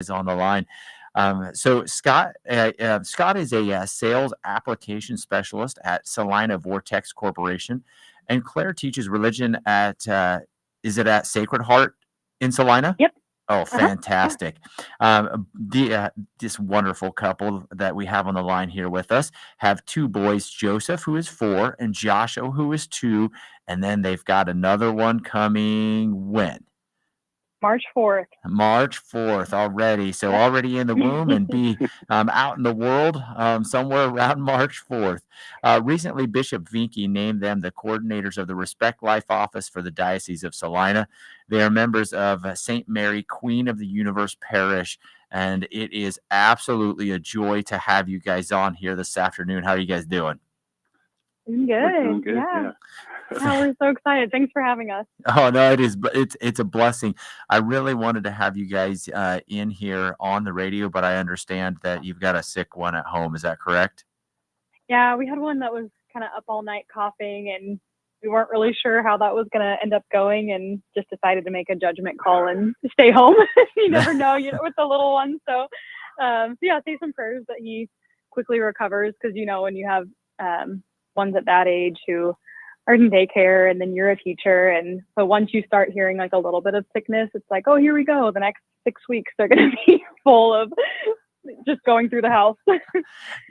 is on the line. So Scott is a sales application specialist at Salina Vortex Corporation, and Claire teaches religion at is it at Sacred Heart in Salina? Yep. Oh, Yeah. fantastic. This wonderful couple that we have on the line here with us have two boys, Joseph, who is 4, and Joshua, who is 2. And then they've got another one coming when? March 4th. March 4th already. So Yep. already in the womb and be out in the world somewhere around March 4th. Recently, Bishop Vinke named them the coordinators of the Respect Life Office for the Diocese of Salina. They are members of St. Mary, Queen of the Universe Parish. And it is absolutely a joy to have you guys on here this afternoon. How are you guys doing? Doing We're doing good. good, Yeah. yeah. Yeah, we're so excited. Thanks for having us. Oh no, it is. But it's a blessing. I really wanted to have you guys in here on the radio, but I understand that you've got a sick one at home. Is that correct? Yeah, we had one that was kind of up all night coughing, and we weren't really sure how that was going to end up going, and just decided to make a judgment call and stay home. You never know, with the little one. So yeah, say some prayers that he quickly recovers, because when you have ones at that age who are in daycare, and then you're a teacher, and so once you start hearing like a little bit of sickness, it's like, oh, here we go. The next 6 weeks they're going to be full of just going through the house.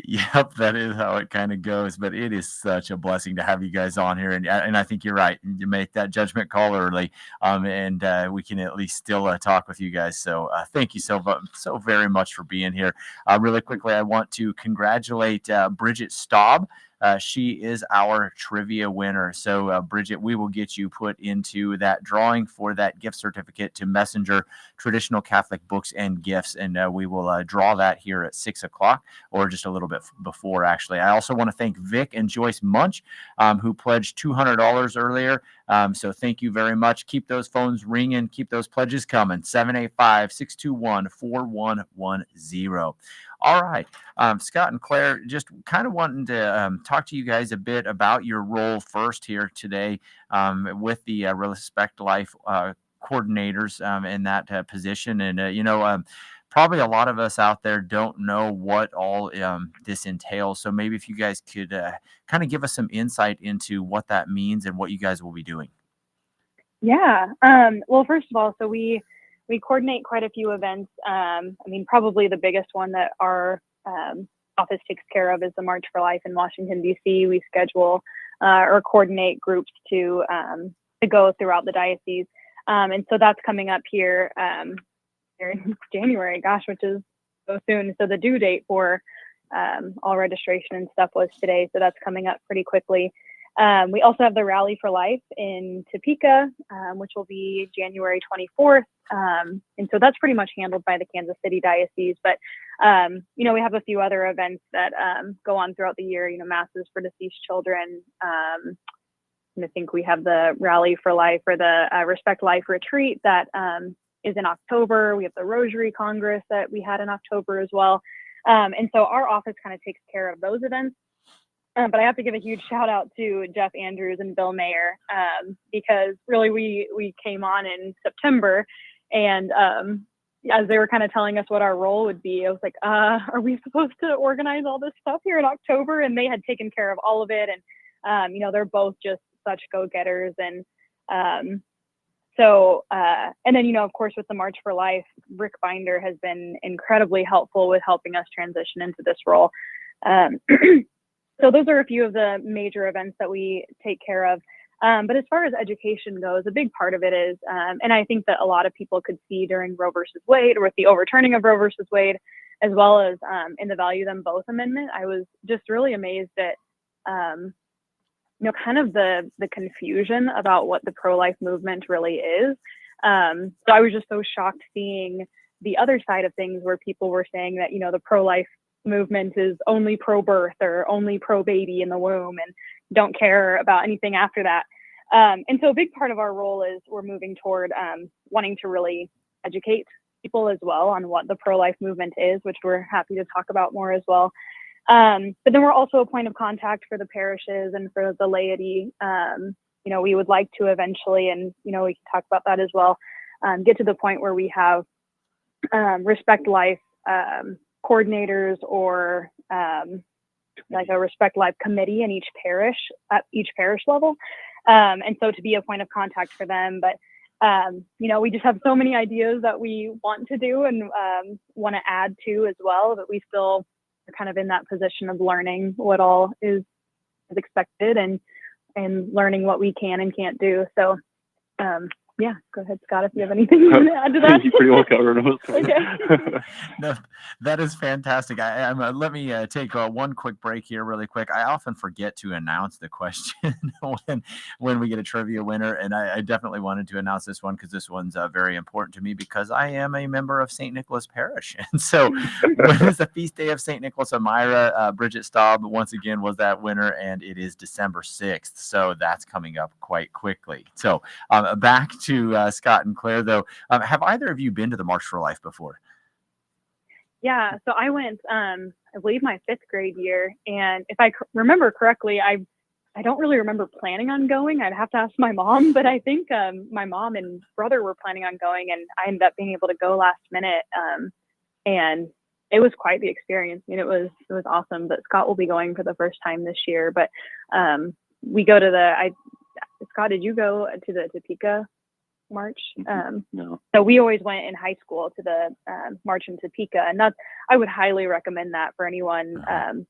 Yep, that is how it kind of goes. But it is such a blessing to have you guys on here, and I think you're right. You make that judgment call early, and we can at least still talk with you guys. So thank you so very much for being here. Really quickly, I want to congratulate Bridget Staub. She is our trivia winner. So, Bridget, we will get you put into that drawing for that gift certificate to Messenger Traditional Catholic Books and Gifts. And we will draw that here at 6 o'clock, or just a little bit before, actually. I also want to thank Vic and Joyce Munch, who pledged $200 earlier. So thank you very much. Keep those phones ringing. Keep those pledges coming. 785-621-4110. All right. Scott and Claire, just kind of wanting to talk to you guys a bit about your role first here today with the Respect Life coordinators in that position. And, probably a lot of us out there don't know what all this entails. So maybe if you guys could kind of give us some insight into what that means and what you guys will be doing. Yeah. Well, first of all, so we coordinate quite a few events. Probably the biggest one that our office takes care of is the March for Life in Washington, D.C. We schedule or coordinate groups to go throughout the diocese. And so that's coming up here in January, which is so soon. So the due date for all registration and stuff was today. So that's coming up pretty quickly. We also have the Rally for Life in Topeka, which will be January 24th. And so that's pretty much handled by the Kansas City Diocese. But, we have a few other events that go on throughout the year, masses for deceased children. And I think we have the Rally for Life or the Respect Life retreat that is in October. We have the Rosary Congress that we had in October as well. And so our office kind of takes care of those events. But I have to give a huge shout out to Jeff Andrews and Bill Mayer, because really we came on in September, and as they were kind of telling us what our role would be, I was like, are we supposed to organize all this stuff here in October? And they had taken care of all of it. And, they're both just such go-getters. And and then, of course, with the March for Life, Rick Binder has been incredibly helpful with helping us transition into this role. So those are a few of the major events that we take care of. But as far as education goes, a big part of it is, and I think that a lot of people could see during Roe versus Wade, or with the overturning of Roe versus Wade, as well as in the Value Them Both Amendment, I was just really amazed at, kind of the confusion about what the pro-life movement really is. So I was just so shocked seeing the other side of things, where people were saying that, the pro-life movement is only pro-birth or only pro-baby in the womb and don't care about anything after that. And so a big part of our role is we're moving toward wanting to really educate people as well on what the pro-life movement is, which we're happy to talk about more as well. But then we're also a point of contact for the parishes and for the laity. We would like to eventually, and we can talk about that as well, get to the point where we have Respect Life coordinators or like a Respect Life committee in each parish at each parish level. And so to be a point of contact for them. But, we just have so many ideas that we want to do and want to add to as well, but we still are kind of in that position of learning what all is expected and learning what we can and can't do. So, yeah, go ahead, Scott, if you have anything you want to add to that. You pretty well covered it. Okay. No, that is fantastic. Let me take one quick break here really quick. I often forget to announce the question when we get a trivia winner, and I definitely wanted to announce this one because this one's very important to me because I am a member of St. Nicholas Parish. And so when is the feast day of St. Nicholas of Myra? Bridget Staub once again was that winner, and it is December 6th. So that's coming up quite quickly. So back to Scott and Claire, though. Have either of you been to the March for Life before? Yeah, so I went, I believe my 5th grade year, and if I remember correctly, I don't really remember planning on going. I'd have to ask my mom, but I think my mom and brother were planning on going, and I ended up being able to go last minute, and it was quite the experience. I mean, it was awesome. But Scott will be going for the first time this year. But we go to Scott, did you go to the Topeka March? No. So we always went in high school to the March in Topeka, and I would highly recommend that for anyone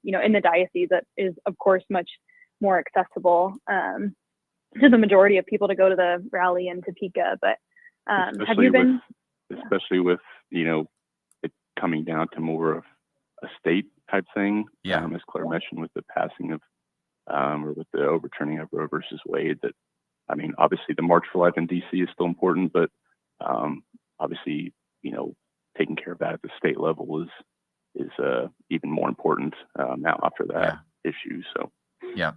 in the diocese. That is, of course, much more accessible to the majority of people to go to the rally in Topeka. But have you been? Especially with it coming down to more of a state type thing. Yeah. As Claire mentioned, with the passing of or with the overturning of Roe versus Wade, that I mean, obviously the March for Life in DC is still important, but obviously, taking care of that at the state level is even more important now after that issue. So yeah.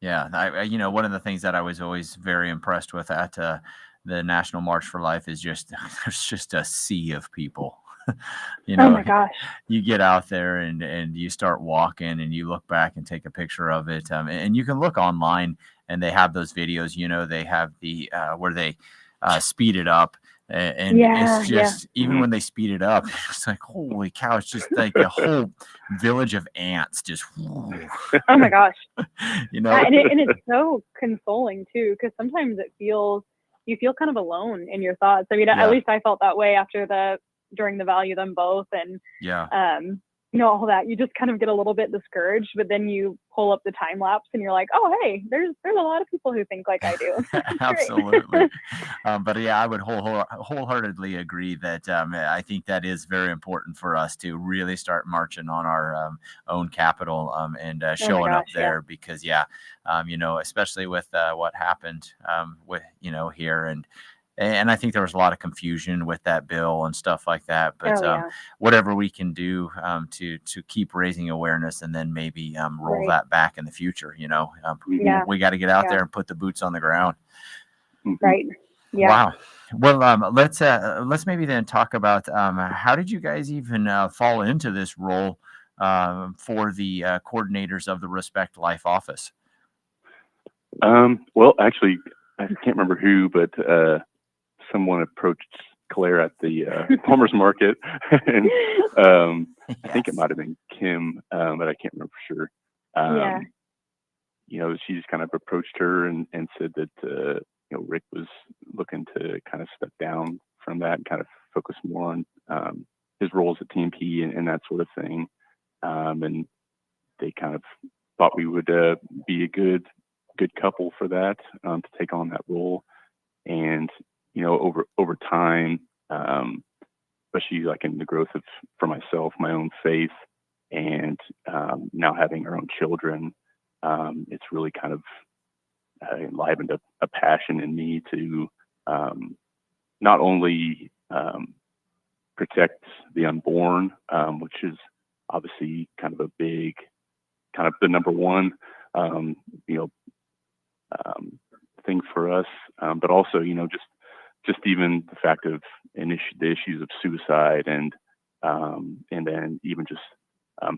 One of the things that I was always very impressed with at the National March for Life is there's just a sea of people. Oh my gosh. You get out there and you start walking and you look back and take a picture of it. And you can look online and they have those videos, they have the where they speed it up. And it's just, even when they speed it up, it's like, holy cow, it's just like a whole village of ants just. Oh my gosh. And it's so consoling too, because sometimes you feel kind of alone in your thoughts. I mean, at least I felt that way during the Value Them Both, and all that. You just kind of get a little bit discouraged, but then you pull up the time lapse and you're like, oh hey, there's a lot of people who think like I do. Absolutely. But yeah, I would wholeheartedly agree that I think that is very important for us to really start marching on our own capital and showing up there, because especially with what happened with here, and I think there was a lot of confusion with that bill and stuff like that. But whatever we can do to keep raising awareness, and then maybe roll that back in the future. We got to get out there and put the boots on the ground. Right. Yeah. Wow. Well, let's maybe then talk about how did you guys even fall into this role for the coordinators of the Respect Life office? Well, actually, I can't remember who, but someone approached Claire at the farmers market, and I think it might have been Kim, but I can't remember for sure. She just kind of approached her and said that Rick was looking to kind of step down from that and kind of focus more on his role as a TMP and that sort of thing. And they kind of thought we would be a good couple for that, to take on that role. And over time, especially like in the growth for myself, my own faith, and now having our own children, it's really kind of enlivened a passion in me to not only protect the unborn, which is obviously kind of a big, kind of the number one, thing for us, but also, just even the fact of the issues of suicide, and then even just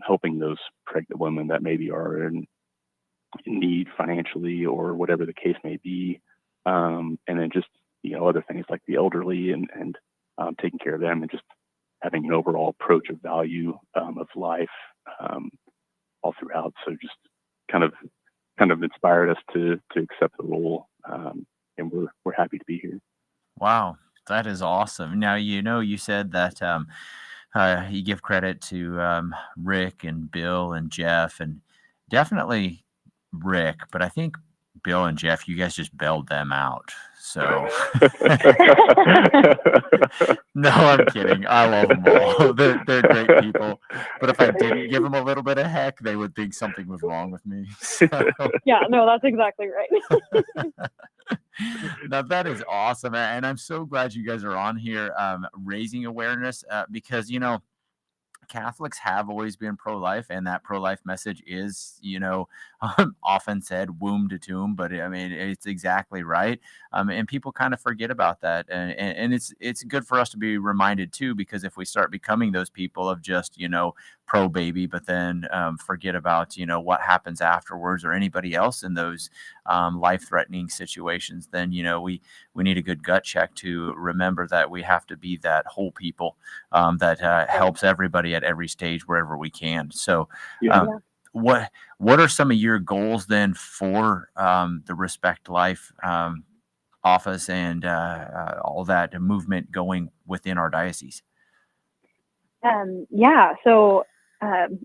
helping those pregnant women that maybe are in need financially or whatever the case may be, and then just other things like the elderly and taking care of them, and just having an overall approach of value of life all throughout. So just kind of inspired us to accept the role, and we're happy to be here. Wow, that is awesome. Now, you said that you give credit to Rick and Bill and Jeff, and definitely Rick, but I think Bill and Jeff, you guys just bailed them out. So, no, I'm kidding. I love them all. They're great people. But if I didn't give them a little bit of heck, they would think something was wrong with me. So. Yeah, no, that's exactly right. Now that is awesome, and I'm so glad you guys are on here raising awareness because Catholics have always been pro-life, and that pro-life message is, often said womb to tomb, but I mean, it's exactly right. And people kind of forget about that. And it's good for us to be reminded too, because if we start becoming those people of just, pro-baby, but then forget about, what happens afterwards or anybody else in those life-threatening situations, then, we need a good gut check to remember that we have to be that whole people that helps everybody at every stage wherever we can. So what are some of your goals then for the Respect Life office and all that movement going within our diocese? So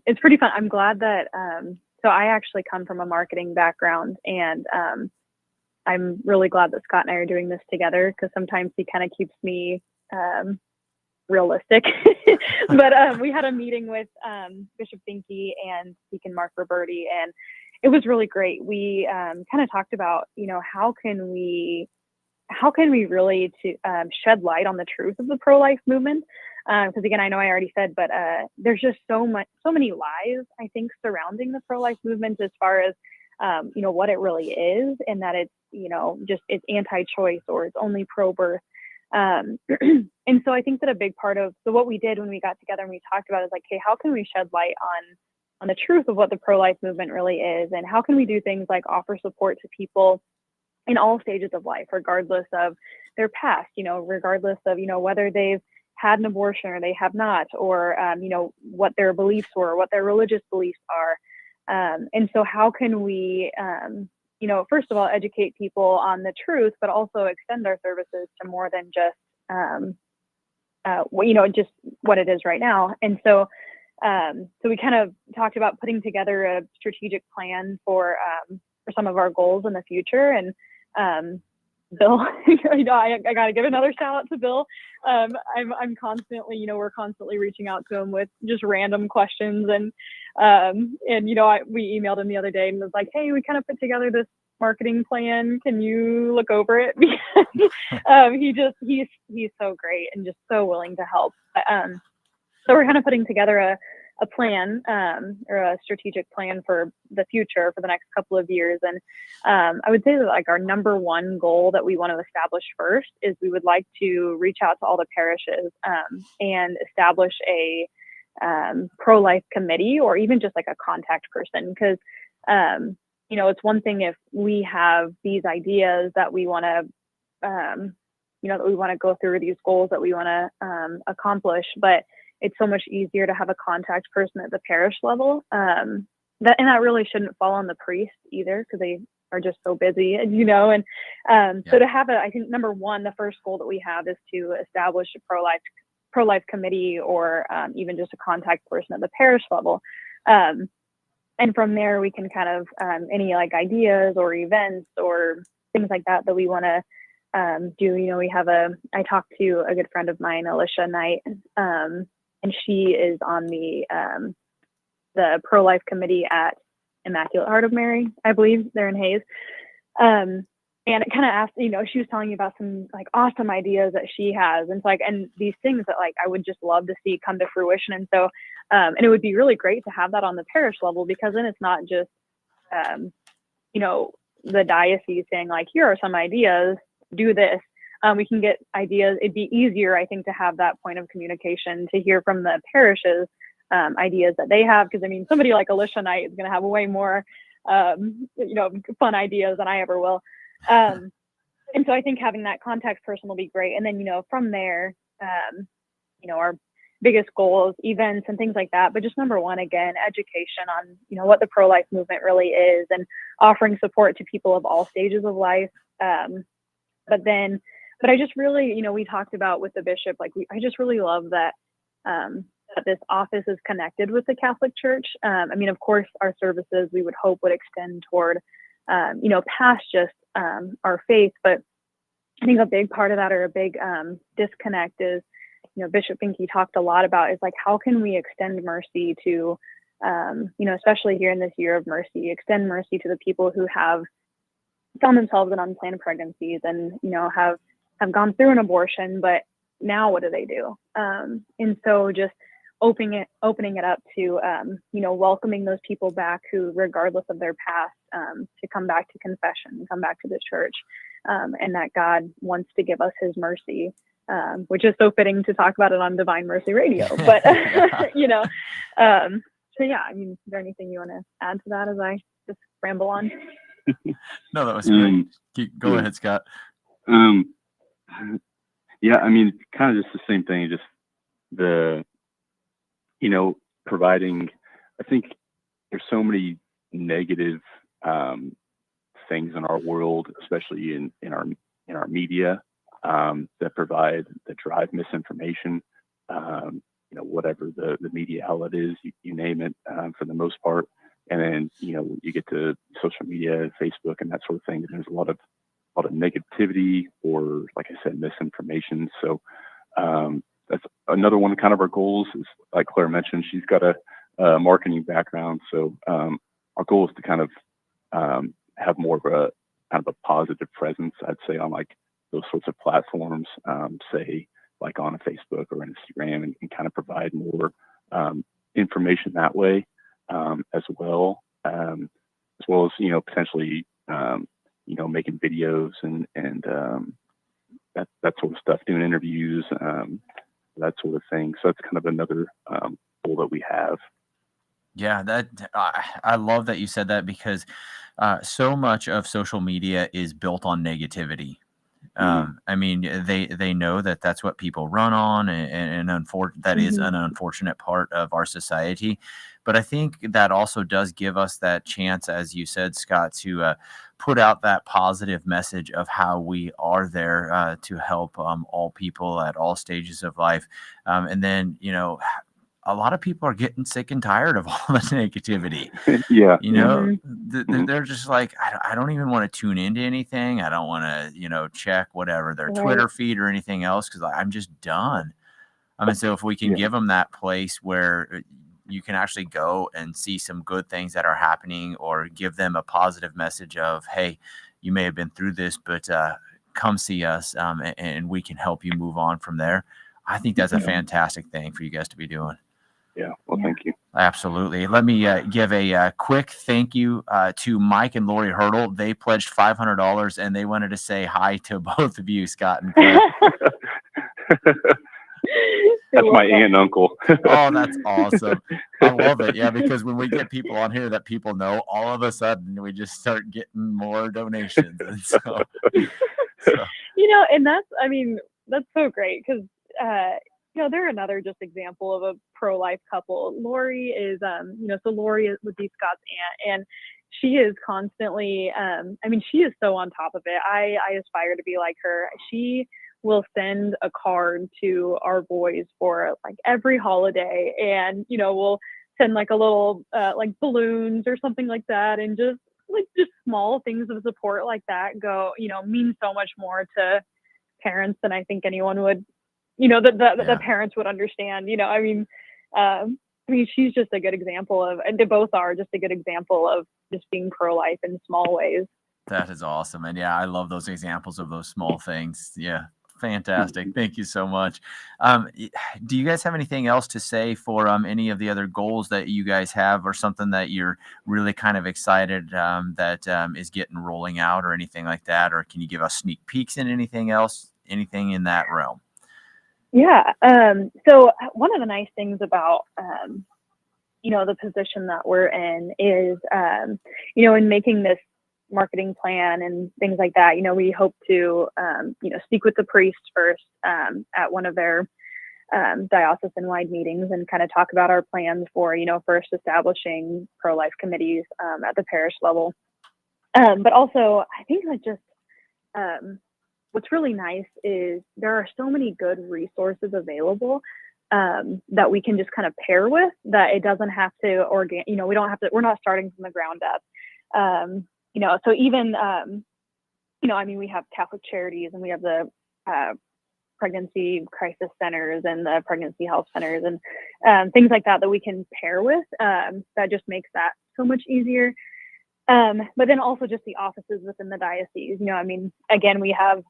it's pretty fun. I'm glad that so I actually come from a marketing background, and I'm really glad that Scott and I are doing this together, because sometimes he kind of keeps me realistic. But we had a meeting with Bishop Finke and Deacon Mark Roberti, and it was really great. We kind of talked about, how can we really shed light on the truth of the pro-life movement? Because again, I know I already said, but there's just so many lies, I think, surrounding the pro-life movement as far as what it really is, and that it's it's anti-choice or it's only pro-birth. And so I think that a big part of what we did when we got together and we talked about is like, hey, how can we shed light on the truth of what the pro-life movement really is, and how can we do things like offer support to people in all stages of life, regardless of their past, regardless of whether they've had an abortion or they have not, or what their beliefs were, what their religious beliefs are. And so how can we first of all, educate people on the truth, but also extend our services to more than just, just what it is right now. And so we kind of talked about putting together a strategic plan for some of our goals in the future. And Bill, I got to give another shout out to Bill. I'm constantly, we're constantly reaching out to him with just random questions, and we emailed him the other day and was like, hey, we kind of put together this marketing plan. Can you look over it? Because he's so great and just so willing to help. So we're kind of putting together a plan or a strategic plan for the future for the next couple of years. And I would say that like our number one goal that we want to establish first is we would like to reach out to all the parishes and establish a pro-life committee, or even just like a contact person. Because, it's one thing if we have these ideas that we want to, that we want to go through, these goals that we want to accomplish, but it's so much easier to have a contact person at the parish level. That really shouldn't fall on the priest either, because they are just so busy, So to have I think number one, the first goal that we have is to establish a pro-life committee, or even just a contact person at the parish level. And from there, we can kind of any like ideas or events or things like that we want to do. We have I talked to a good friend of mine, Alicia Knight, and she is on the pro-life committee at Immaculate Heart of Mary, I believe. They're in Hayes. And it kind of asked, she was telling me about some like awesome ideas that she has. And it's like, and these things that like, I would just love to see come to fruition. And so, and it would be really great to have that on the parish level, because then it's not just, the diocese saying like, here are some ideas, do this. We can get ideas. It'd be easier, I think, to have that point of communication, to hear from the parishes ideas that they have. Because I mean, somebody like Alicia Knight is going to have way more, fun ideas than I ever will. And so I think having that contact person will be great. And then, from there, our biggest goals, events and things like that. But just number one, again, education on, what the pro-life movement really is, and offering support to people of all stages of life. But I just really, we talked about with the bishop, like I just really love that, that this office is connected with the Catholic Church. Of course, our services we would hope would extend toward, past just our faith. But I think a big part of that, or a big disconnect, is, Bishop Finke talked a lot about, is like, how can we extend mercy to, especially here in this year of mercy, extend mercy to the people who have found themselves in unplanned pregnancies and, have gone through an abortion, but now what do they do? And so just opening it up to, welcoming those people back who, regardless of their past, to come back to confession, come back to the church, and that God wants to give us his mercy, which is so fitting to talk about it on Divine Mercy Radio. But, so yeah, is there anything you want to add to that as I just ramble on? No, that was great. Go ahead, Scott. Yeah, kind of just the same thing, just the, providing, I think there's so many negative things in our world, especially in our media, that drive misinformation, whatever the media outlet is, you name it, for the most part. And then, you get to social media, Facebook and that sort of thing. There's a lot of negativity, or, like I said, misinformation. So that's another one kind of our goals is, like Claire mentioned, she's got a marketing background. So our goal is to kind of have more of a kind of a positive presence, I'd say, on like those sorts of platforms, say like on a Facebook or Instagram, and kind of provide more information that way, as well as potentially making videos and that sort of stuff, doing interviews, that sort of thing. So that's kind of another goal that we have. Yeah, I love that you said that, because so much of social media is built on negativity. They know that that's what people run on, and that is an unfortunate part of our society. But I think that also does give us that chance, as you said, Scott, to put out that positive message of how we are there to help all people at all stages of life. And then, a lot of people are getting sick and tired of all the negativity. Yeah. They're just like, I don't even want to tune into anything. I don't want to, check whatever their Twitter feed or anything else, because I'm just done. So if we can give them that place where you can actually go and see some good things that are happening, or give them a positive message of, hey, you may have been through this, but come see us, and we can help you move on from there. I think that's a fantastic thing for you guys to be doing. Yeah. Well, thank you. Absolutely. Let me give a quick thank you to Mike and Lori Hurdle. They pledged $500, and they wanted to say hi to both of you, Scott and Claire. That's my aunt and uncle. Oh, that's awesome. I love it. Yeah, because when we get people on here that people know, all of a sudden we just start getting more donations. And so. And that's so great, because they're another just example of a pro-life couple. Lori is, so Lori would be Scott's aunt, and she is constantly, she is so on top of it. I aspire to be like her. She will send a card to our boys for like every holiday, and, we'll send like a little, like balloons or something like that. And just small things of support like that mean so much more to parents than I think anyone would, the parents would understand. She's just a good example of, and they both are just a good example of just being pro-life in small ways. That is awesome. And yeah, I love those examples of those small things. Yeah. Fantastic. Thank you so much. Do you guys have anything else to say for any of the other goals that you guys have, or something that you're really kind of excited that is getting rolling out, or anything like that? Or can you give us sneak peeks in anything else, anything in that realm? Yeah. So one of the nice things about, the position that we're in is, in making this marketing plan and things like that, we hope to, speak with the priest first at one of their diocesan-wide meetings and kind of talk about our plans for, first establishing pro-life committees at the parish level. But also, I think that just what's really nice is there are so many good resources available that we can just kind of pair with, that it doesn't have to we're not starting from the ground up. So even, we have Catholic Charities, and we have the pregnancy crisis centers and the pregnancy health centers and things like that we can pair with, that just makes that so much easier. But then also just the offices within the diocese, again, we have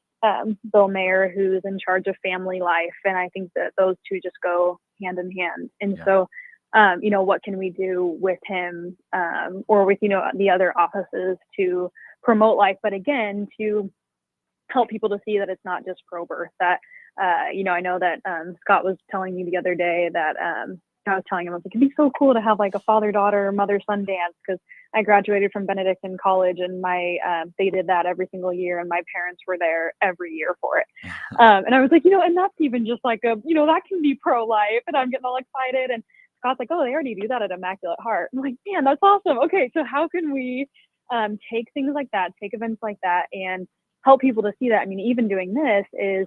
Bill Mayer, who's in charge of family life, and I think that those two just go hand in hand. And so, what can we do with him or with, the other offices to promote life, but again, to help people to see that it's not just pro-birth, that, I know that Scott was telling me the other day that I was telling him, I was like, it'd be so cool to have like a father-daughter, mother-son dance, because I graduated from Benedictine College, and they did that every single year, and my parents were there every year for it. And I was like, and that's even just like that can be pro-life, and I'm getting all excited. And Scott's like, oh, they already do that at Immaculate Heart. I'm like, man, that's awesome. Okay, so how can we take things like that, take events like that, and help people to see that? Even doing this is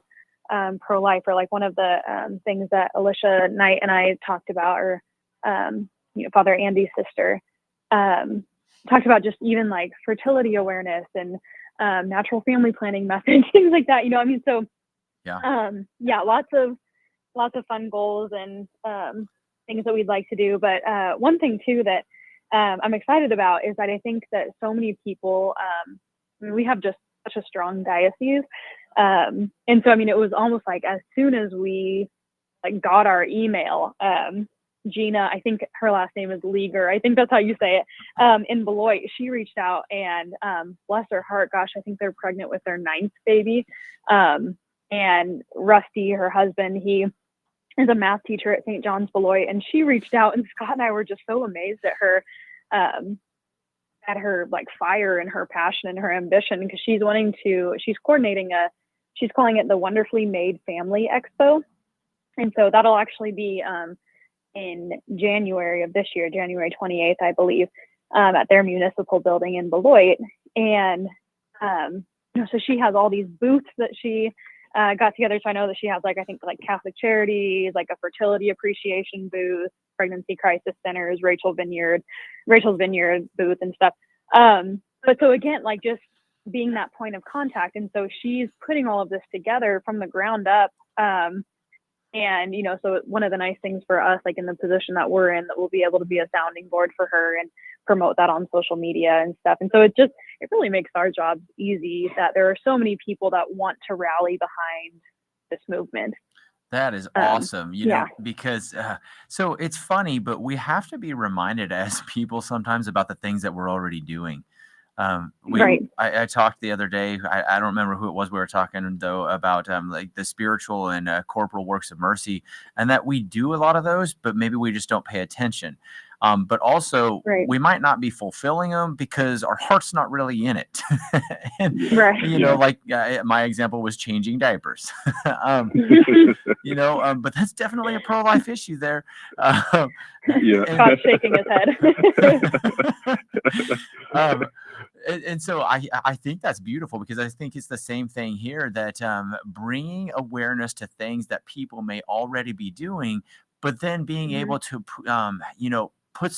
pro-life, or like one of the things that Alicia Knight and I talked about, or Father Andy's sister, talked about just even like fertility awareness and natural family planning methods, things like that. So lots of fun goals and things that we'd like to do. But one thing too that I'm excited about is that I think that so many people, we have just such a strong diocese. And so, it was almost like as soon as we got our email, Gina, I think her last name is Leaguer, I think that's how you say it, in Beloit, she reached out, and bless her heart, gosh, I think they're pregnant with their 9th baby. And Rusty, her husband, he is a math teacher at St. John's Beloit, and she reached out, and Scott and I were just so amazed at her fire and her passion and her ambition, because she's coordinating she's calling it the Wonderfully Made Family Expo. And so that'll actually be in January of this year, January 28th, I believe, at their municipal building in Beloit. And so she has all these booths that she got together. So I know that she has I think Catholic Charities, like a fertility appreciation booth, pregnancy crisis centers, Rachel's Vineyard booth and stuff. But so again, just being that point of contact. And so she's putting all of this together from the ground up. And, so one of the nice things for us, in the position that we're in, that we'll be able to be a sounding board for her and promote that on social media and stuff. And so it really makes our jobs easy, that there are so many people that want to rally behind this movement. That is awesome, because so it's funny, but we have to be reminded as people sometimes about the things that we're already doing. Right. I talked the other day, I don't remember who it was we were talking though about the spiritual and corporal works of mercy, and that we do a lot of those, but maybe we just don't pay attention. But also we might not be fulfilling them because our heart's not really in it. And, my example was changing diapers. But that's definitely a pro-life issue there. Scott's shaking his head. And so I think that's beautiful, because I think it's the same thing here, that bringing awareness to things that people may already be doing, but then being able to, put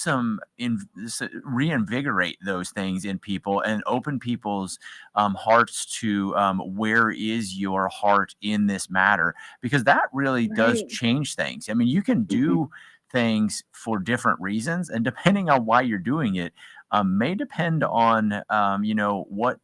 reinvigorate those things in people and open people's hearts to where is your heart in this matter, because that really does change things. You can do things for different reasons, and depending on why you're doing it, may depend on what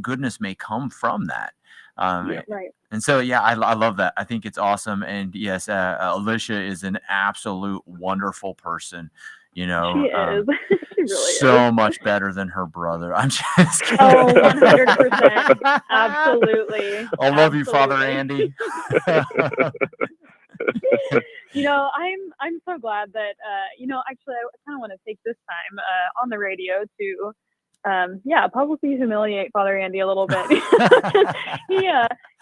goodness may come from that. And so I love that. I think it's awesome. And yes, Alicia is an absolute wonderful person. She is. She really so much better than her brother. I'm just kidding. Oh, 100%. Absolutely. I love you, Father Andy. I'm so glad that actually I kind of want to take this time on the radio to publicly humiliate Father Andy a little bit.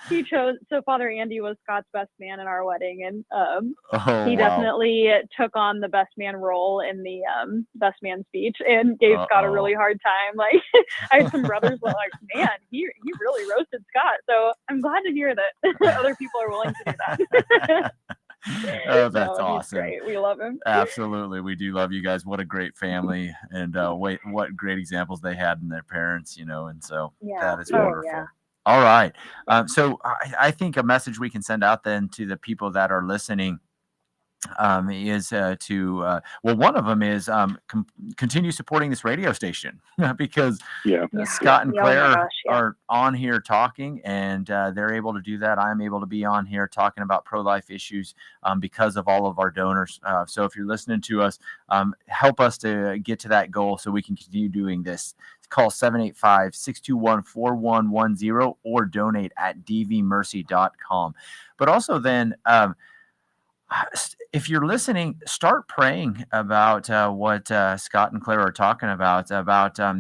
He chose, so Father Andy was Scott's best man in our wedding, and he definitely took on the best man role in the best man speech and gave Scott a really hard time. Like, I had some brothers were like, man, he really roasted Scott. So I'm glad to hear that other people are willing to do that. Oh, that's awesome. Great. We love him. Absolutely. We do love you guys. What a great family, and what great examples they had in their parents, and so that is wonderful. Yeah. All right. So I think a message we can send out then to the people that are listening is one of them is continue supporting this radio station because Scott and Claire are on here talking, and they're able to do that. I'm able to be on here talking about pro-life issues because of all of our donors. So if you're listening to us, help us to get to that goal so we can continue doing this. Call 785-621-4110 or donate at dvmercy.com. But also then, if you're listening, start praying about what Scott and Claire are talking about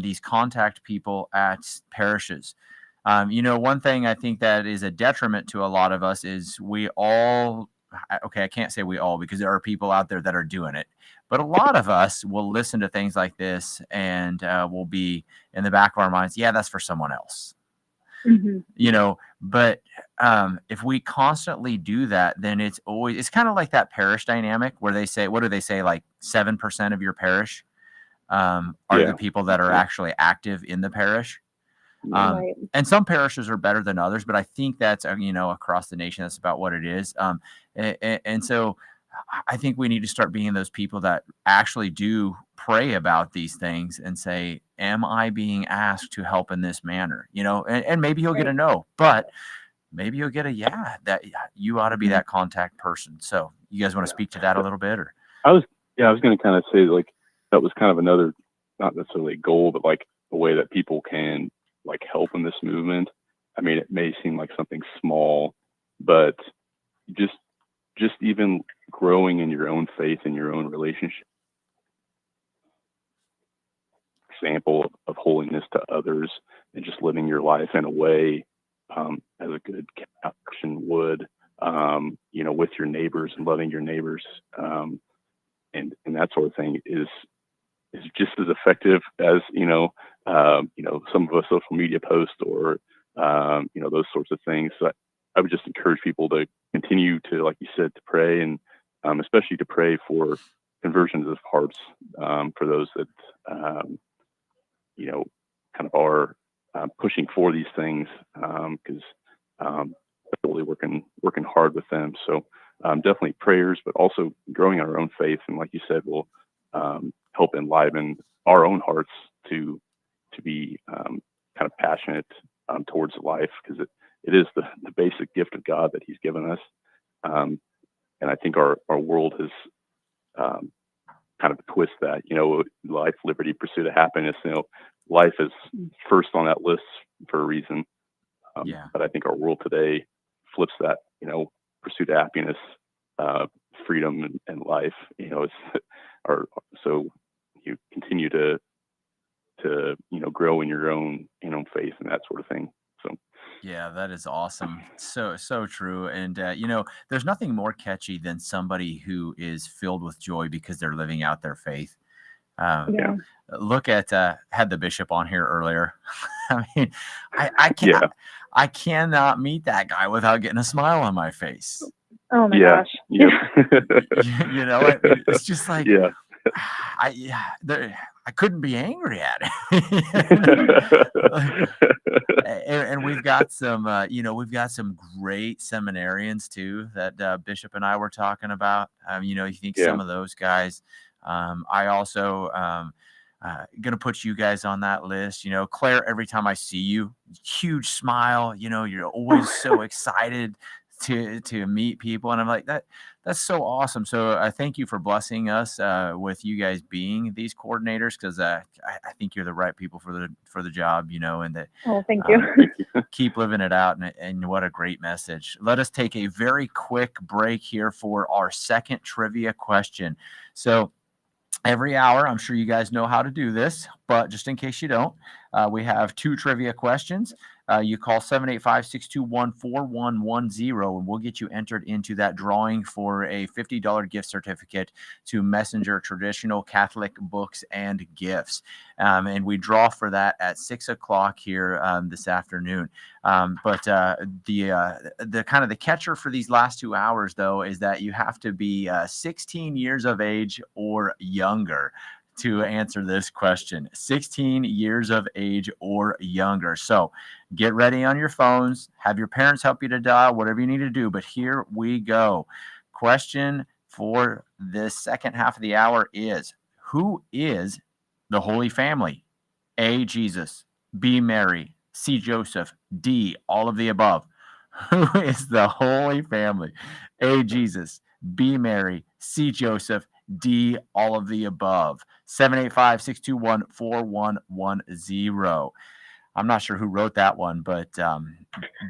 these contact people at parishes. One thing I think that is a detriment to a lot of us is I can't say we all, because there are people out there that are doing it, but a lot of us will listen to things like this and will be in the back of our minds, that's for someone else. Mm-hmm. But if we constantly do that, then it's kind of like that parish dynamic where they say, what do they say? Like 7% of your parish are the people that are actually active in the parish. Right. And some parishes are better than others, but I think that's, across the nation, that's about what it is. And so I think we need to start being those people that actually do pray about these things and say, am I being asked to help in this manner? And maybe you'll get a no, but maybe you'll get a that you ought to be that contact person. So you guys want to speak to that a little bit? Or I was going to kind of say, like, that was kind of another, not necessarily a goal, but like a way that people can like help in this movement. I mean, it may seem like something small, but just even growing in your own faith and your own relationship, example of holiness to others, and just living your life in a way as a good Christian would, with your neighbors and loving your neighbors, and that sort of thing is just as effective as some of a social media post or those sorts of things. So I would just encourage people to continue to, like you said, to pray, and especially to pray for conversions of hearts for those that kind of are pushing for these things, because really working hard with them. So definitely prayers, but also growing our own faith, and like you said, will help enliven our own hearts to be kind of passionate towards life, because it is the basic gift of God that He's given us. And I think our world has kind of twist that, life, liberty, pursuit of happiness. Life is first on that list for a reason. But I think our world today flips that, pursuit of happiness, freedom, and life. So you continue to grow in your own faith and that sort of thing. So. Yeah, that is awesome. So true. And, there's nothing more catchy than somebody who is filled with joy because they're living out their faith. Look at, had the bishop on here earlier. I mean, I cannot meet that guy without getting a smile on my face. Oh my gosh. Yeah. It's just like, I couldn't be angry at it. And we've got some, some great seminarians too that Bishop and I were talking about. You think some of those guys. I also gonna put you guys on that list. Claire, every time I see you, huge smile. You're always so excited to meet people, and I'm like, that's so awesome. So I thank you for blessing us with you guys being these coordinators, because I think you're the right people for the job, and that thank you. Keep living it out, and what a great message. Let us take a very quick break here for our second trivia question. So every hour. I'm sure you guys know how to do this, but just in case you don't, we have 2 trivia questions. You call 785-621-4110, and we'll get you entered into that drawing for a $50 gift certificate to Messenger Traditional Catholic Books and Gifts. And we draw for that at 6 o'clock here this afternoon. But the kind of the catcher for these last 2 hours, though, is that you have to be 16 years of age or younger to answer this question. 16 years of age or younger. So get ready on your phones. Have your parents help you to dial, whatever you need to do. But here we go. Question for this second half of the hour is, who is the Holy Family? A, Jesus. B, Mary. C, Joseph. D, all of the above. Who is the Holy Family? A, Jesus. B, Mary. C, Joseph. D, all of the above. 785-621-4110. I'm not sure who wrote that one, but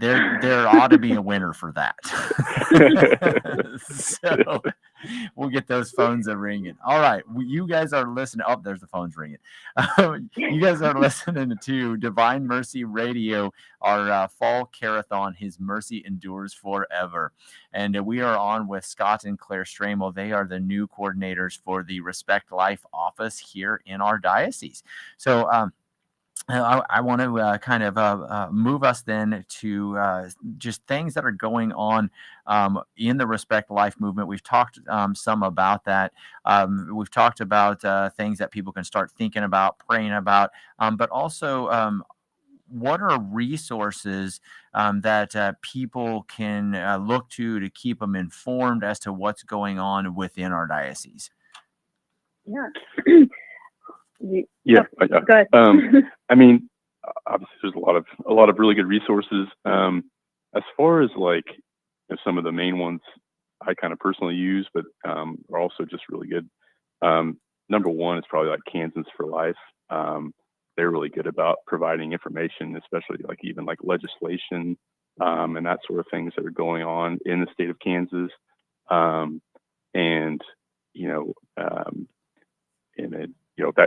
there ought to be a winner for that. So we'll get those phones a ringing. All right, you guys are listening. Oh, there's the phones ringing. You guys are listening to Divine Mercy Radio, our fall Care-a-Thon. His mercy endures forever. And we are on with Scott and Clare Stramel. They are the new coordinators for the Respect Life office here in our diocese. So I want to kind of move us then to just things that are going on in the Respect Life movement. We've talked some about that. We've talked about things that people can start thinking about, praying about, but also what are resources that people can look to keep them informed as to what's going on within our diocese? Yeah. Yeah. Go ahead. I mean, obviously there's a lot of really good resources. As far as like some of the main ones I kind of personally use, but are also just really good. Number one is probably like Kansans for Life. They're really good about providing information, especially like even like legislation and that sort of things that are going on in the state of Kansas. And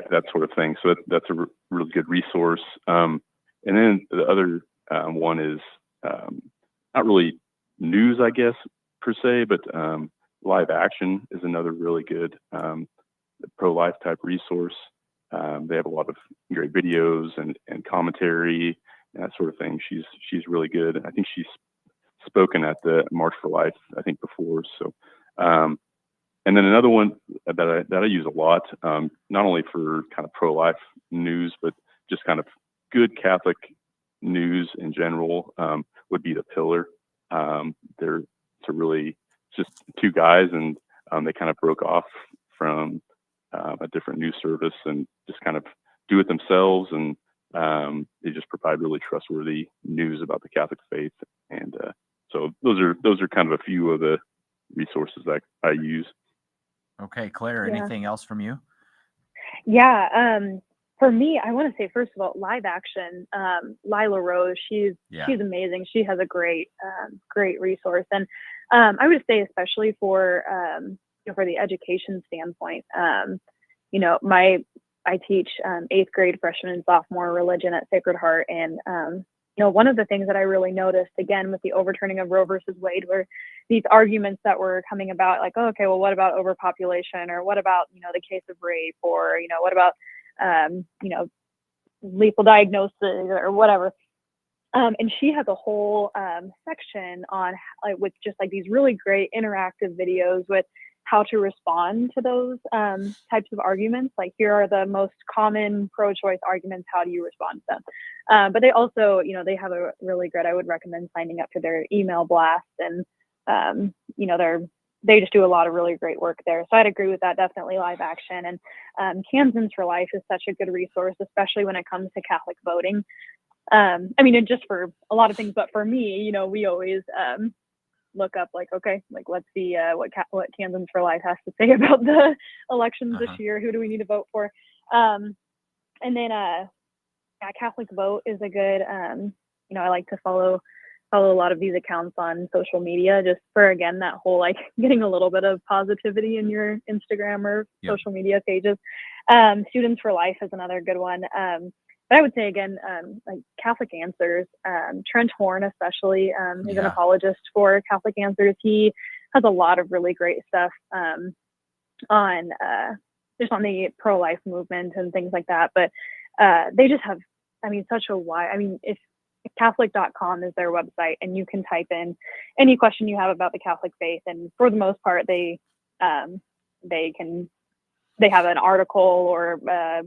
that sort of thing. So that's a really good resource. And then the other one is not really news, I guess, per se, but Live Action is another really good pro-life type resource. They have a lot of great videos and commentary and that sort of thing. She's really good. I think she's spoken at the March for Life, I think, before. So, and then another one that I use a lot, not only for kind of pro-life news, but just kind of good Catholic news in general, would be The Pillar. It's just two guys, and they kind of broke off from a different news service and just kind of do it themselves, and they just provide really trustworthy news about the Catholic faith. And so those are kind of a few of the resources that I use. Okay, Claire, anything else from you? Yeah. For me, I want to say, first of all, Live Action, Lila Rose, she's amazing. She has a great resource. And I would say, especially for the education standpoint, I teach 8th grade freshman and sophomore religion at Sacred Heart. And, one of the things that I really noticed, again, with the overturning of Roe versus Wade, were these arguments that were coming about, like, oh, okay, well, what about overpopulation, or what about, the case of rape, or, what about, lethal diagnosis or whatever. And she has a whole section on, with just like these really great interactive videos with how to respond to those types of arguments. Like, here are the most common pro-choice arguments. How do you respond to them? But they also, they have a really good, I would recommend signing up for their email blast. And, they just do a lot of really great work there. So I'd agree with that. Definitely Live Action. And Kansans for Life is such a good resource, especially when it comes to Catholic voting. And just for a lot of things, but for me, we always look up, like, okay, like, let's see what Kansans for Life has to say about the elections this year. Who do we need to vote for? And then Catholic Vote is a good, I like to follow follow a lot of these accounts on social media just for, again, that whole like getting a little bit of positivity in your Instagram or social media pages. Students for Life is another good one. But I would say, again, like Catholic Answers, Trent Horn especially is an apologist for Catholic Answers. He has a lot of really great stuff on just on the pro-life movement and things like that. But they just have, I mean, such a wide, I mean, if Catholic.com is their website, and you can type in any question you have about the Catholic faith, and for the most part, they have an article or a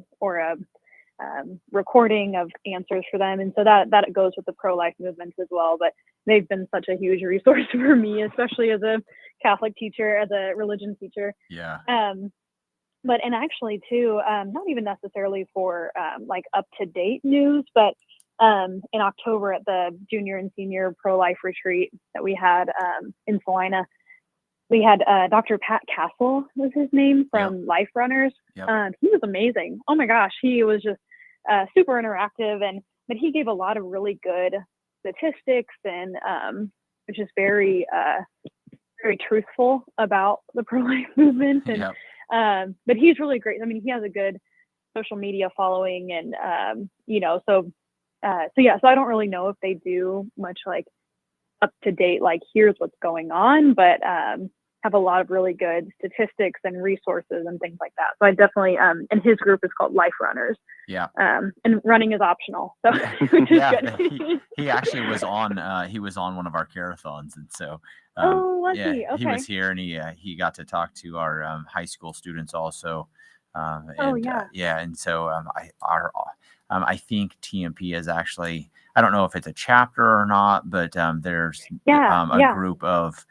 recording of answers for them, and so that goes with the pro-life movement as well. But they've been such a huge resource for me, especially as a Catholic teacher, as a religion teacher. But and actually too, not even necessarily for like up-to-date news, but in October at the junior and senior pro-life retreat that we had in Salina, we had Dr. Pat Castle was his name from Life Runners. He was amazing. Oh my gosh, he was just super interactive, but he gave a lot of really good statistics and which is very very truthful about the pro-life movement. And but he's really great. I mean, he has a good social media following, and so I don't really know if they do much like up to date, like here's what's going on, but have a lot of really good statistics and resources and things like that. So I definitely, and his group is called Life Runners. And running is optional. So which is good. He actually was on, one of our Care-a-Thons. And so, he? Okay. He was here, and he got to talk to our high school students also. And so I think TMP is actually, I don't know if it's a chapter or not, but there's a group of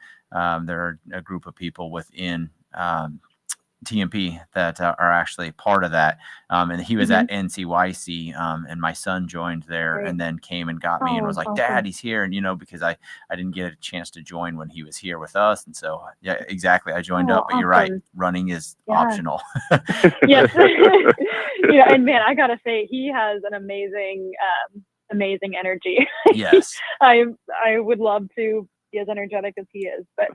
people within TMP that are actually part of that. And he was at NCYC, and my son joined there and then came and got me and was like, awesome. Dad, he's here. And, because I didn't get a chance to join when he was here with us. And so, yeah, exactly. I joined up, but you're right. Running is optional. Yes. And man, I got to say, he has an amazing energy. Yes. I would love to be as energetic as he is, but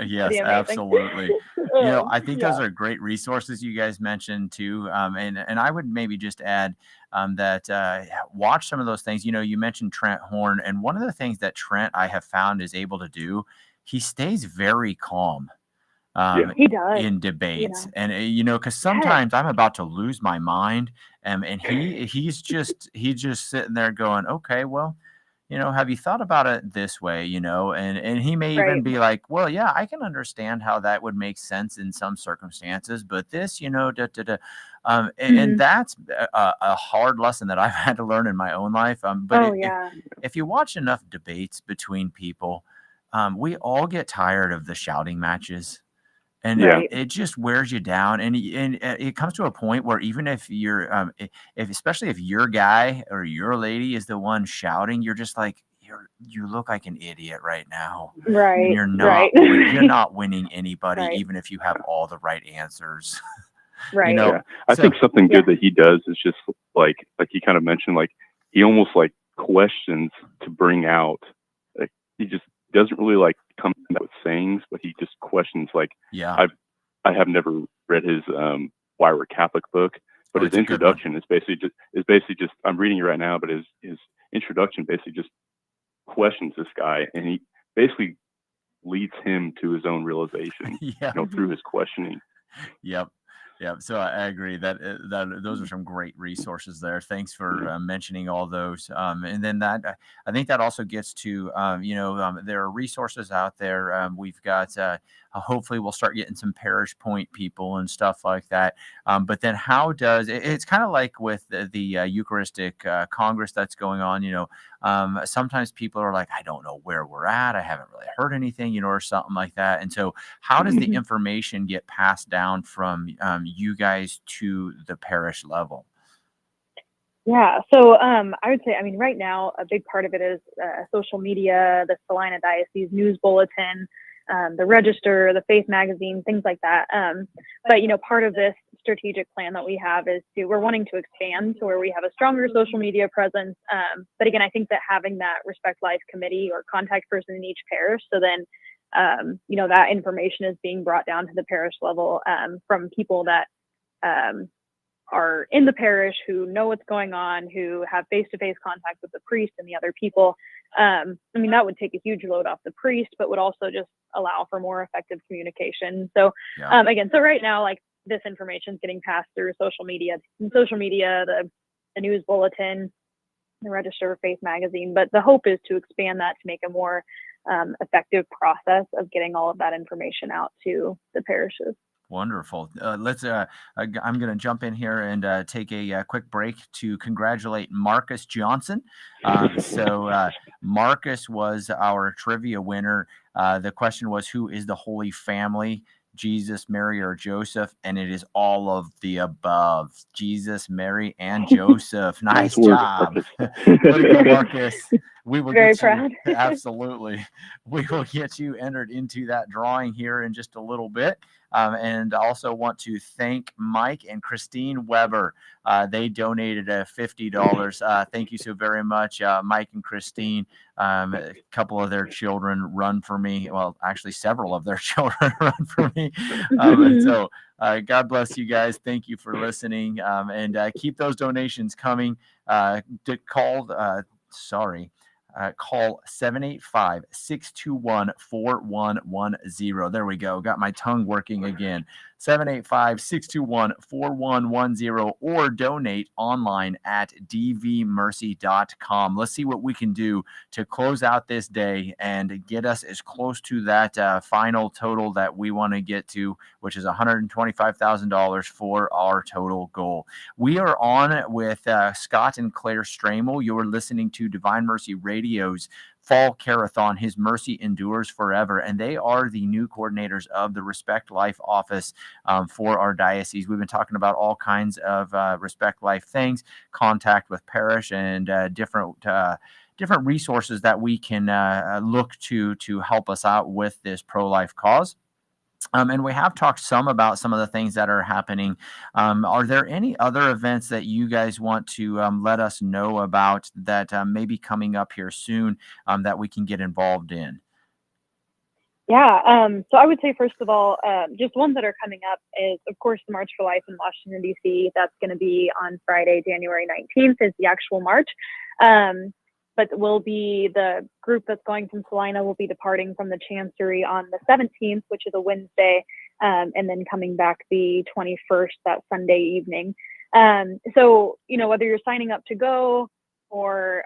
yes, absolutely. I think those are great resources you guys mentioned too. And I would maybe just add that watch some of those things. You mentioned Trent Horn, and one of the things that Trent, I have found, is able to do, he stays very calm. He does in debates, and because sometimes I'm about to lose my mind, and he's just sitting there going, okay, well, have you thought about it this way, and he may even be like, well, yeah, I can understand how that would make sense in some circumstances, but this, and that's a hard lesson that I've had to learn in my own life. But if you watch enough debates between people, we all get tired of the shouting matches. And it just wears you down, and it comes to a point where even if you're, especially if your guy or your lady is the one shouting, you're just like, you look like an idiot right now. And you're not you're not winning anybody, even if you have all the right answers. I think something good that he does is just like he kind of mentioned, like he almost like questions to bring out. Like he just doesn't really like come out with sayings, but he just questions. Like I have never read his Why We're Catholic book, but his introduction is basically just I'm reading it right now, but his introduction basically just questions this guy, and he basically leads him to his own realization through his questioning. Yeah, so I agree that those are some great resources there. Thanks for mentioning all those. And then I think that also gets to, there are resources out there. We've got, hopefully we'll start getting some parish point people and stuff like that. But then it's kind of like with the Eucharistic Congress that's going on, sometimes people are like, I don't know where we're at. I haven't really heard anything, or something like that. And so how does the information get passed down from you guys to the parish level? Yeah, so I would say, right now, a big part of it is social media, the Salina Diocese News Bulletin, the Register, the Faith Magazine, things like that. But, part of this strategic plan that we have is we're wanting to expand to where we have a stronger social media presence. But again, I think that having that Respect Life committee or contact person in each parish, so then, that information is being brought down to the parish level from people that are in the parish, who know what's going on, who have face-to-face contact with the priest and the other people. That would take a huge load off the priest, but would also just allow for more effective communication. So again, so right now, like, this information is getting passed through social media, the news bulletin, the Register of Faith magazine, but the hope is to expand that to make a more effective process of getting all of that information out to the parishes. Wonderful. I'm going to jump in here and take a quick break to congratulate Marcus Johnson. Marcus was our trivia winner. The question was, who is the Holy Family? Jesus, Mary, or Joseph? And it is all of the above. Jesus, Mary, and Joseph. Nice job. Way to go, Marcus. We will very proud. Absolutely. We will get you entered into that drawing here in just a little bit. And also want to thank Mike and Christine Weber. They donated $50. Thank you so very much, Mike and Christine. A couple of their children run for me. Well, actually, several of their children run for me. So God bless you guys. Thank you for listening. And keep those donations coming. Call 785-621-4110. There we go. Got my tongue working again. 785-621-4110, or donate online at dvmercy.com. Let's see what we can do to close out this day and get us as close to that final total that we want to get to, which is $125,000 for our total goal. We are on with Scott and Clare Stramel. You're listening to Divine Mercy Radio's Fall Care-a-Thon, His Mercy Endures Forever, and they are the new coordinators of the Respect Life office for our diocese. We've been talking about all kinds of Respect Life things, contact with parish, and different resources that we can look to help us out with this pro-life cause. And we have talked some about some of the things that are happening. Are there any other events that you guys want to let us know about that may be coming up here soon that we can get involved in? Yeah, so I would say, first of all, just ones that are coming up is, of course, the March for Life in Washington, D.C. That's going to be on Friday, January 19th is the actual march. But the group that's going from Salina will be departing from the Chancery on the 17th, which is a Wednesday, and then coming back the 21st, that Sunday evening. So, whether you're signing up to go or,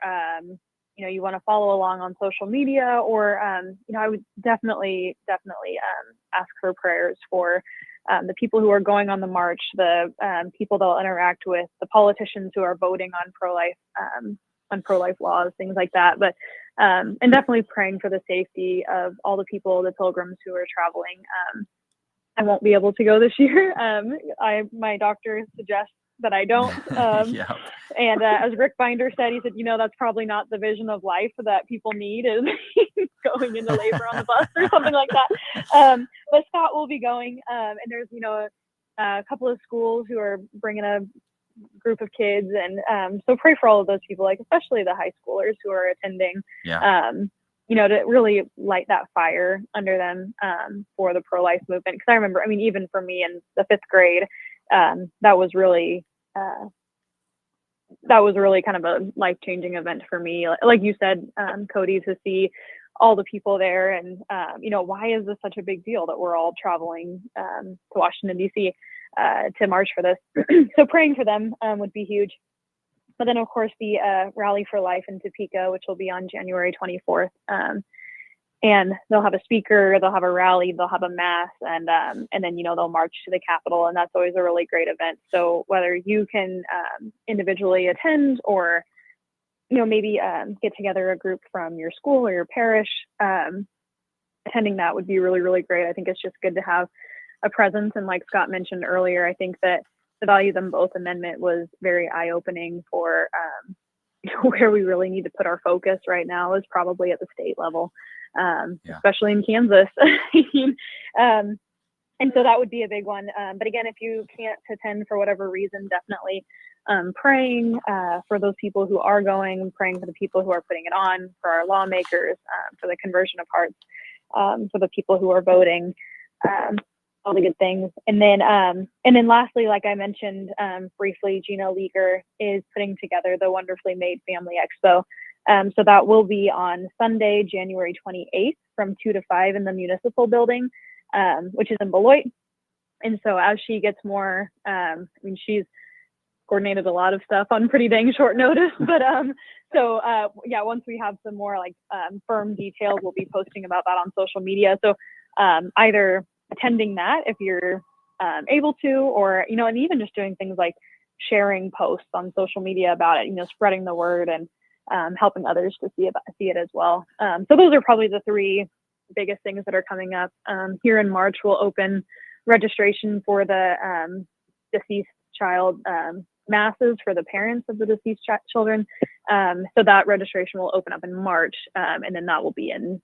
you want to follow along on social media, or, I would definitely ask for prayers for the people who are going on the march, the people they'll interact with, the politicians who are voting on pro-life laws, things like that. But and definitely praying for the safety of all the people, the pilgrims who are traveling. I won't be able to go this year. My doctor suggests that I don't. And as Rick Binder said, he said, that's probably not the vision of life that people need, is going into labor on the bus or something like that. But Scott will be going, and there's a couple of schools who are bringing a group of kids, and so pray for all of those people, like especially the high schoolers who are attending, to really light that fire under them for the pro-life movement. Because I remember, even for me in the 5th grade, that was really kind of a life-changing event for me. Like you said, Cody, to see all the people there, and why is this such a big deal that we're all traveling to Washington, D.C. To march for this? So praying for them would be huge. But then, of course, the Rally for Life in Topeka, which will be on January 24th. And they'll have a speaker, they'll have a rally, they'll have a mass, and then, they'll march to the Capitol. And that's always a really great event. So whether you can individually attend, or, maybe get together a group from your school or your parish, attending that would be really, really great. I think it's just good to have a presence. And like Scott mentioned earlier, I think that the Value Them Both amendment was very eye-opening for where we really need to put our focus right now is probably at the state level, especially in Kansas. And so that would be a big one. But again, if you can't attend for whatever reason, definitely praying for those people who are going, praying for the people who are putting it on, for our lawmakers, for the conversion of hearts, for the people who are voting, all the good things. And then lastly, like I mentioned briefly, Gina Leager is putting together the Wonderfully Made Family Expo. So that will be on Sunday, January 28th from 2 to 5 in the municipal building, which is in Beloit. And so as she gets more, I mean, she's coordinated a lot of stuff on pretty dang short notice, but yeah, once we have some more like firm details, we'll be posting about that on social media. So either attending that if you're able to, or, you know, and even just doing things like sharing posts on social media about it, you know, spreading the word and helping others to see it as well. So those are probably the three biggest things that are coming up. Here in March, we'll open registration for the deceased child masses for the parents of the deceased children. So that registration will open up in March, and then that will be in,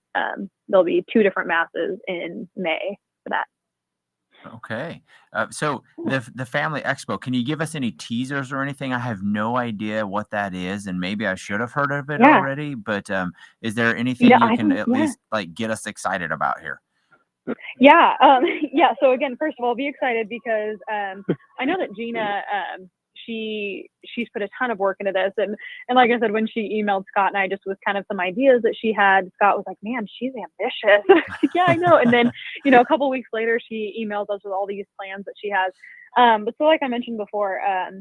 there'll be 2 different masses in May for that. Okay. So the Family Expo, can you give us any teasers or anything? I have no idea what that is, and maybe I should have heard of it already, but is there anything you can at least like get us excited about here? Yeah. Yeah. So again, first of all, be excited because I know that Gina, she's put a ton of work into this, and like I said, when she emailed Scott and I just with kind of some ideas that she had, Scott was like, "Man, she's ambitious." Yeah, I know. And then, you know, a couple weeks later, she emailed us with all these plans that she has. But so, like I mentioned before, a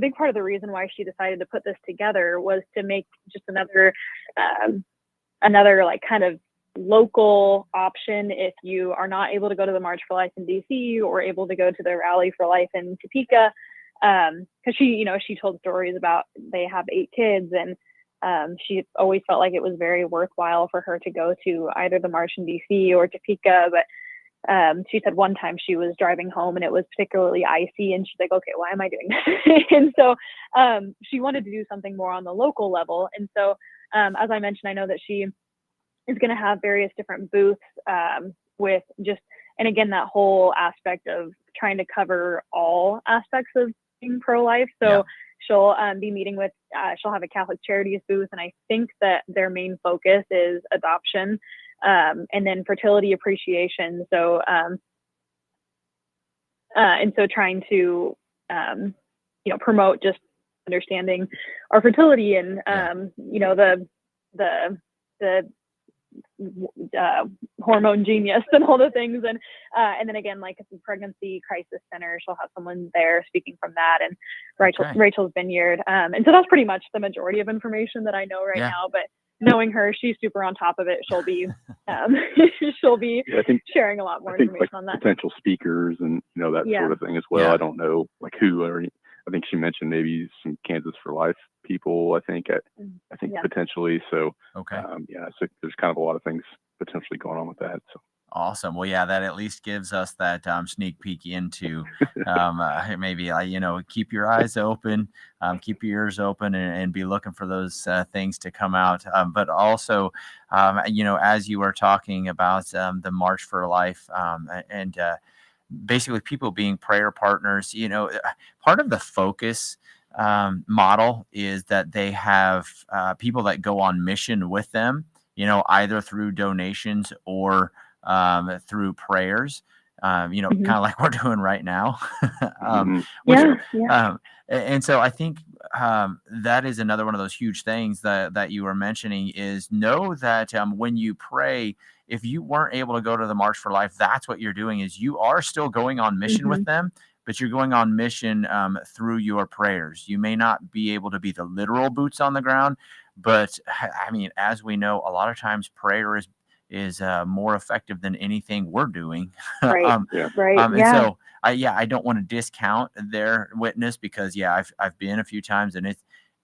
big part of the reason why she decided to put this together was to make just another like kind of local option if you are not able to go to the March for Life in DC or able to go to the Rally for Life in Topeka. Because she told stories about they have 8 kids, and she always felt like it was very worthwhile for her to go to either the March in DC or Topeka. But she said one time she was driving home and it was particularly icy, and she's like, okay, why am I doing this? And so she wanted to do something more on the local level. And so as I mentioned, I know that she is going to have various different booths with just, and again, that whole aspect of trying to cover all aspects of being pro-life. So she'll be meeting with, she'll have a Catholic Charities booth, and I think that their main focus is adoption, and then fertility appreciation. So, and so trying to, promote just understanding our fertility and, the hormone genius and all the things, and then again, like the pregnancy crisis center, she'll have someone there speaking from that, and Rachel's Vineyard, and so that's pretty much the majority of information that I know right now. But knowing her, she's super on top of it. She'll be sharing a lot more information on that. Potential speakers and that sort of thing as well. I don't know like who, or I think she mentioned maybe some Kansas for Life people. I think potentially. So so there's kind of a lot of things potentially going on with that. So awesome. Well, yeah, that at least gives us that sneak peek into maybe keep your eyes open, keep your ears open, and be looking for those things to come out. But also, as you were talking about the March for Life and basically people being prayer partners, part of the focus model is that they have people that go on mission with them, either through donations or through prayers, kind of like we're doing right now. And so I think that is another one of those huge things that you were mentioning is know that when you pray, if you weren't able to go to the March for Life, that's what you're doing is you are still going on mission with them, but you're going on mission through your prayers. You may not be able to be the literal boots on the ground, but I mean, as we know, a lot of times prayer is more effective than anything we're doing. And so I don't want to discount their witness because I've been a few times and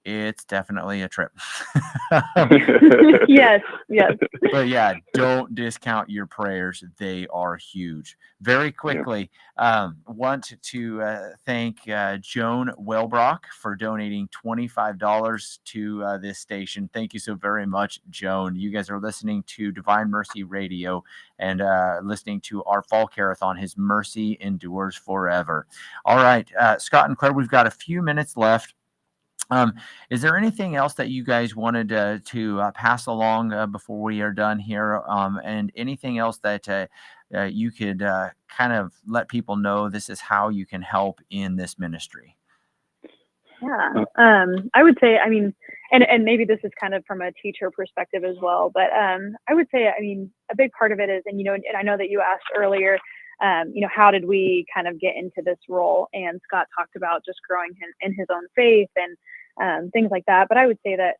it's definitely a trip. Yes, yes. But yeah, don't discount your prayers. They are huge. Very quickly, want to thank Joan Welbrock for donating $25 to this station. Thank you so very much, Joan. You guys are listening to Divine Mercy Radio and listening to our fall Care-a-Thon. His mercy endures forever. All right, Scott and Claire, we've got a few minutes left. Is there anything else that you guys wanted to pass along before we are done here? And anything else that you could kind of let people know this is how you can help in this ministry? Yeah. I would say, I mean, and maybe this is kind of from a teacher perspective as well, but I would say, I mean, a big part of it is, and, and I know that you asked earlier, how did we kind of get into this role? And Scott talked about just growing in his own faith and things like that. But I would say that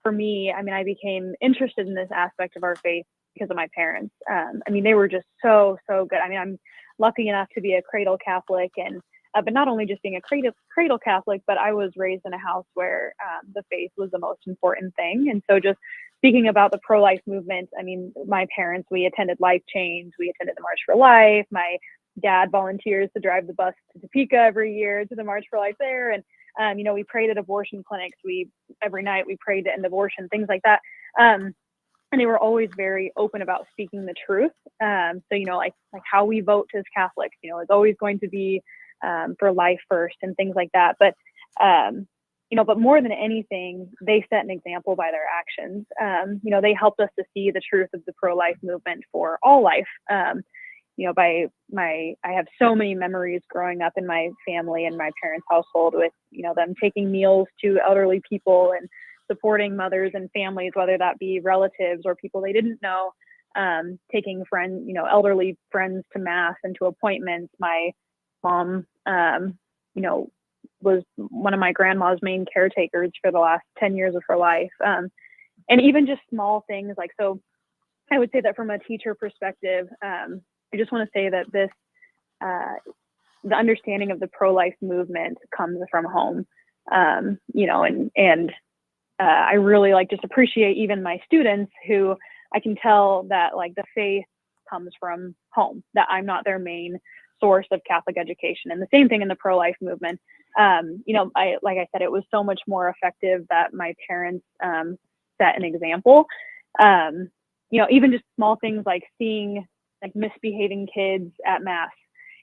for me, I mean, I became interested in this aspect of our faith because of my parents. I mean, they were just so good. I mean, I'm lucky enough to be a cradle Catholic, and but not only just being a cradle Catholic, but I was raised in a house where the faith was the most important thing. And so just speaking about the pro-life movement, I mean, my parents, we attended Life Change, we attended the March for Life. My dad volunteers to drive the bus to Topeka every year to the March for Life there. And, we prayed at abortion clinics. Every night we prayed to end abortion, things like that. And they were always very open about speaking the truth. So, like how we vote as Catholics, it's always going to be for life first and things like that. But, but more than anything, they set an example by their actions. They helped us to see the truth of the pro-life movement for all life. I have so many memories growing up in my family and my parents' household with, them taking meals to elderly people and supporting mothers and families, whether that be relatives or people they didn't know, taking elderly friends to mass and to appointments. My mom, was one of my grandma's main caretakers for the last 10 years of her life. And even just small things so I would say that from a teacher perspective, I just want to say that this, the understanding of the pro-life movement comes from home, and I really just appreciate even my students who I can tell that the faith comes from home, that I'm not their main source of Catholic education. And the same thing in the pro-life movement. Like I said, it was so much more effective that my parents set an example. Even just small things like seeing misbehaving kids at mass,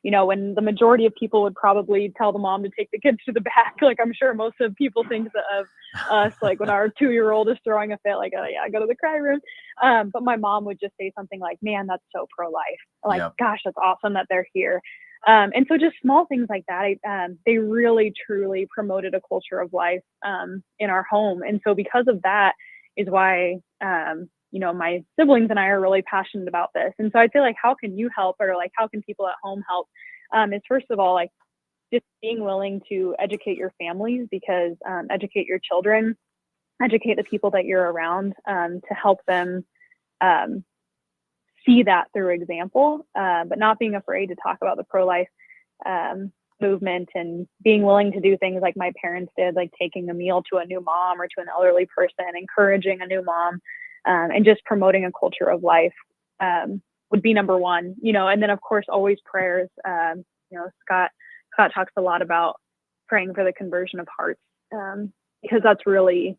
when the majority of people would probably tell the mom to take the kids to the back. I'm sure most of people think of us, when our 2-year-old is throwing a fit, oh yeah, go to the cry room. But my mom would just say something like, man, that's so pro-life. Yep. Gosh, that's awesome that they're here. And so just small things like that, they really, truly promoted a culture of life in our home. And so because of that is why, my siblings and I are really passionate about this. And so I'd say how can you help, or how can people at home help? Is first of all, just being willing to educate your families, because educate your children, educate the people that you're around, to help them see that through example, but not being afraid to talk about the pro-life movement, and being willing to do things like my parents did, taking a meal to a new mom or to an elderly person, encouraging a new mom, and just promoting a culture of life would be number one, and then of course, always prayers. Scott talks a lot about praying for the conversion of hearts, because that's really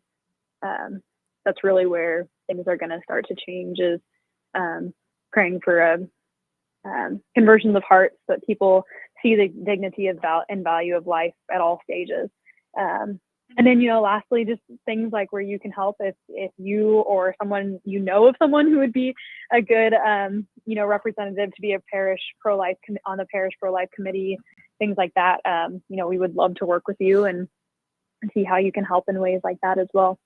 where things are going to start to change, is praying for conversions of hearts, so that people see the dignity of and value of life at all stages. And then, lastly, just things where you can help if you or someone of someone who would be a good, representative to be a parish pro-life on the parish pro-life committee, things like that. We would love to work with you and see how you can help in ways like that as well.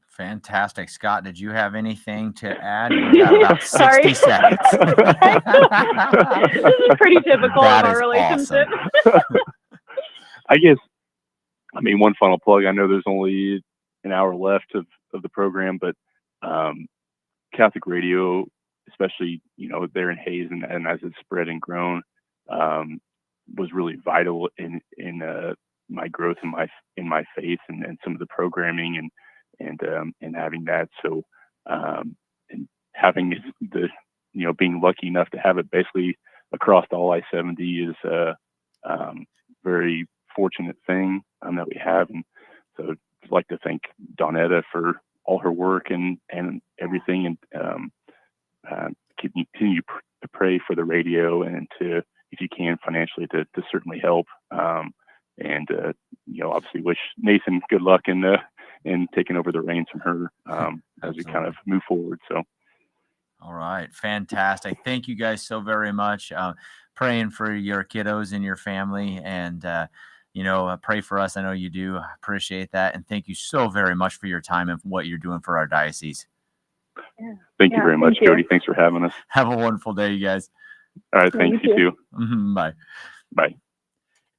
Fantastic. Scott, did you have anything to add? We got about 60 seconds. This is pretty typical of our relationship. Awesome. I guess, one final plug. I know there's only an hour left of the program, but Catholic radio, especially, there in Hayes and as it's spread and grown, was really vital in my growth in my faith and some of the programming and having that. So and having the being lucky enough to have it basically across all I-70 is a very fortunate thing that we have. And so I'd like to thank Donetta for all her work and everything, and continue to pray for the radio, and to, if you can financially, to certainly help. And obviously wish Nathan good luck in taking over the reins from her as we kind of move forward. So. All right. Fantastic. Thank you guys so very much. Praying for your kiddos and your family, and, pray for us. I know you do. Appreciate that. And thank you so very much for your time and what you're doing for our diocese. Yeah. Thank you very much, Cody. Thanks for having us. Have a wonderful day, you guys. All right. Thanks. You too. Bye. Bye.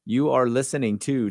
You are listening to